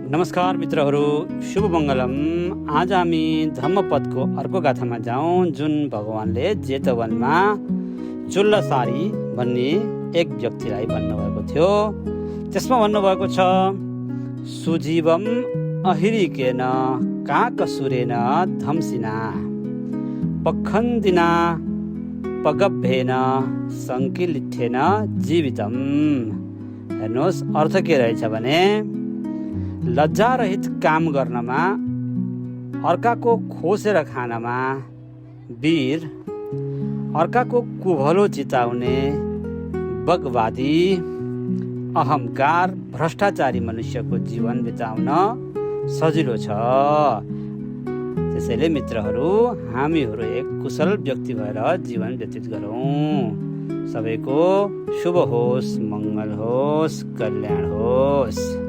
नमस्कार मित्रहरू, शुभ मङ्गलम। आज हामी धम्मपदको अर्को गाथामा जाउँ, जुन भगवानले जेतवनमा चुल्लसारी भन्ने एक व्यक्तिलाई भन्नुभएको थियो। त्यसमा भन्नुभएको छ, सुजीवम अहिरिकेन काकसुरेन धम्सिना पखन्दिना पगभ्येन सङ्किलिठेन जीवितम। हेर्नुहोस्, अर्थ के रहेछ भने लज्जारहित काम गर्नमा, अर्काको खोसेर खानमा, वीर अर्काको कुभलो चिताउने, बगवादी अहङ्कार भ्रष्टाचारी मनुष्यको जीवन बिताउन सजिलो छ। त्यसैले मित्रहरू, हामीहरू एक कुशल व्यक्ति भएर जीवन व्यतीत गरौँ। सबैको शुभ होस्, मङ्गल होस्, कल्याण होस्।